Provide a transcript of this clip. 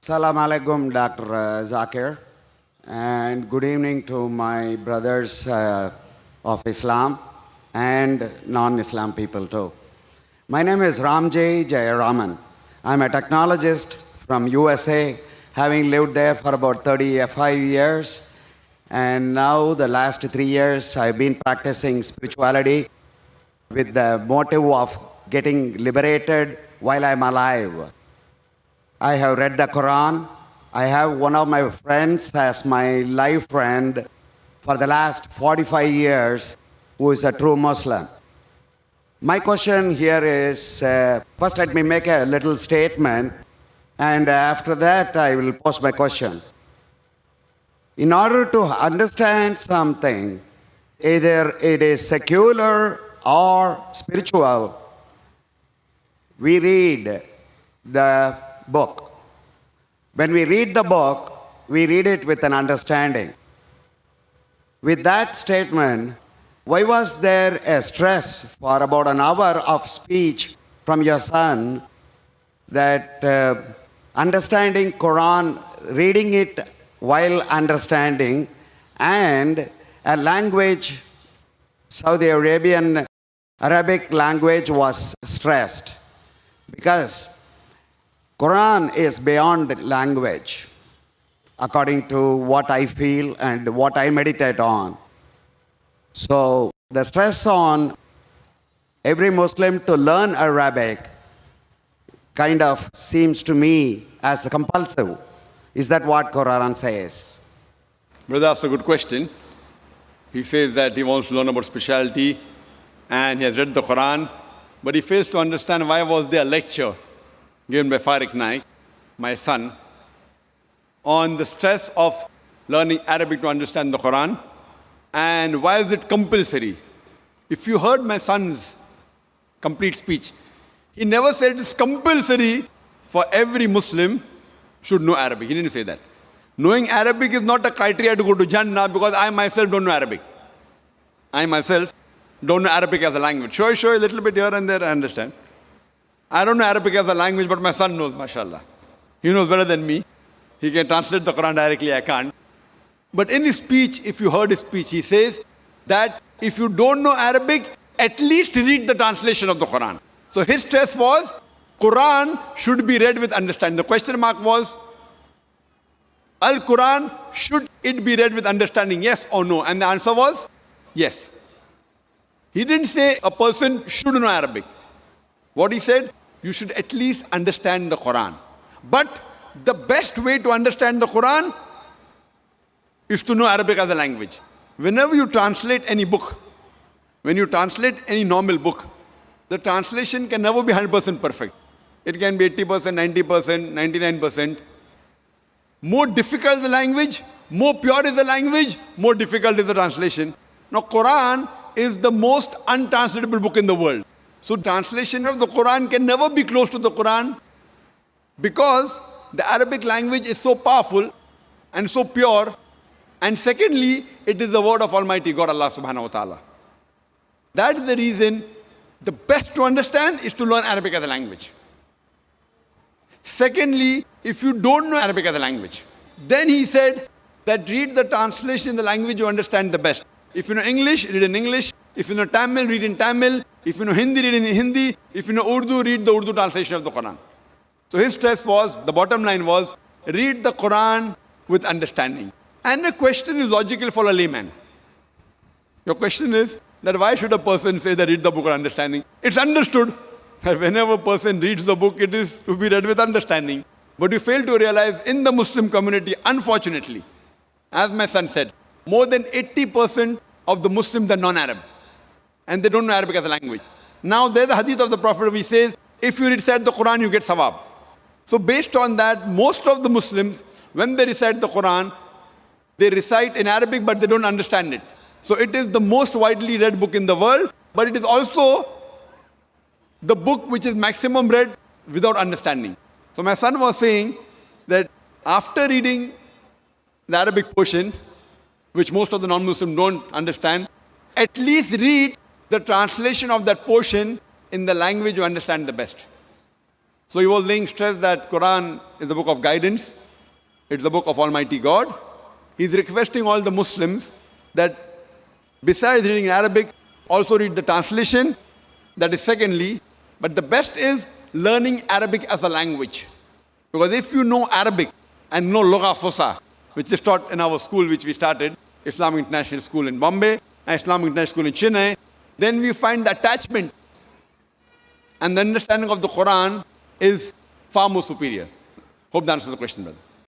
Assalamu alaikum, Dr. Zakir, and good evening to my brothers of Islam and non-Islam people too. My name is Ramjay Jayaraman. I'm a technologist from USA, having lived there for about 35 years. And now the last 3 years, I've been practicing spirituality with the motive of getting liberated while I'm alive. I have read the Quran. I have one of my friends as my life friend for the last 45 years who is a true Muslim. My question here is, first let me make a little statement, and after that I will pose my question. In order to understand something, either it is secular or spiritual, we read the book. When we read the book, we read it with an understanding. With that statement, why was there a stress for about an hour of speech from your son that understanding Quran, reading it while understanding, and a language, Saudi Arabian Arabic language was stressed? Because Quran is beyond language, according to what I feel and what I meditate on. So the stress on every Muslim to learn Arabic kind of seems to me as compulsive. Is that what Quran says? Brother, that's a good question. He says that he wants to learn about spirituality and he has read the Quran, but he fails to understand why was there a lecture given by Farik Naik, my son, on the stress of learning Arabic to understand the Quran, and why is it compulsory? If you heard my son's complete speech, he never said it's compulsory for every Muslim should know Arabic. He didn't say that. Knowing Arabic is not a criteria to go to Jannah, because I myself don't know Arabic. I myself don't know Arabic as a language. Sure, a little bit here and there, I understand. I don't know Arabic as a language, but my son knows, mashallah. He knows better than me. He can translate the Quran directly, I can't. But in his speech, if you heard his speech, he says that if you don't know Arabic, at least read the translation of the Quran. So his stress was, Quran should be read with understanding. The question mark was, Al-Quran, should it be read with understanding, yes or no? And the answer was, yes. He didn't say a person should know Arabic. What he said, you should at least understand the Quran. But the best way to understand the Quran is to know Arabic as a language. Whenever you translate any book, when you translate any normal book, the translation can never be 100% perfect. It can be 80%, 90%, 99%. More difficult the language, more pure is the language, more difficult is the translation. Now, Quran is the most untranslatable book in the world. So translation of the Quran can never be close to the Quran, because the Arabic language is so powerful and so pure. And secondly, it is the word of Almighty God, Allah subhanahu wa ta'ala. That is the reason the best to understand is to learn Arabic as a language. Secondly, if you don't know Arabic as a language, then he said that read the translation in the language you understand the best. If you know English, read in English. If you know Tamil, read in Tamil. If you know Hindi, read in Hindi. If you know Urdu, read the Urdu translation of the Quran. So his stress was, the bottom line was, read the Quran with understanding. And the question is logical for a layman. Your question is that why should a person say that read the book with understanding? It's understood that whenever a person reads the book, it is to be read with understanding. But you fail to realize in the Muslim community, unfortunately, as my son said, more than 80% of the Muslims are non-Arab. And they don't know Arabic as a language. Now there's a hadith of the Prophet which says, if you recite the Quran, you get sawab. So based on that, most of the Muslims, when they recite the Quran, they recite in Arabic, but they don't understand it. So it is the most widely read book in the world, but it is also the book which is maximum read without understanding. So my son was saying that after reading the Arabic portion, which most of the non-Muslims don't understand, at least read the translation of that portion in the language you understand the best. So he was laying stress that Quran is the book of guidance. It's the book of Almighty God. He's requesting all the Muslims that besides reading Arabic, also read the translation. That is secondly. But the best is learning Arabic as a language. Because if you know Arabic and know Lugha Fusa, which is taught in our school which we started, Islamic International School in Bombay and Islamic International School in Chennai, then we find the attachment and the understanding of the Quran is far more superior. Hope that answers the question, brother.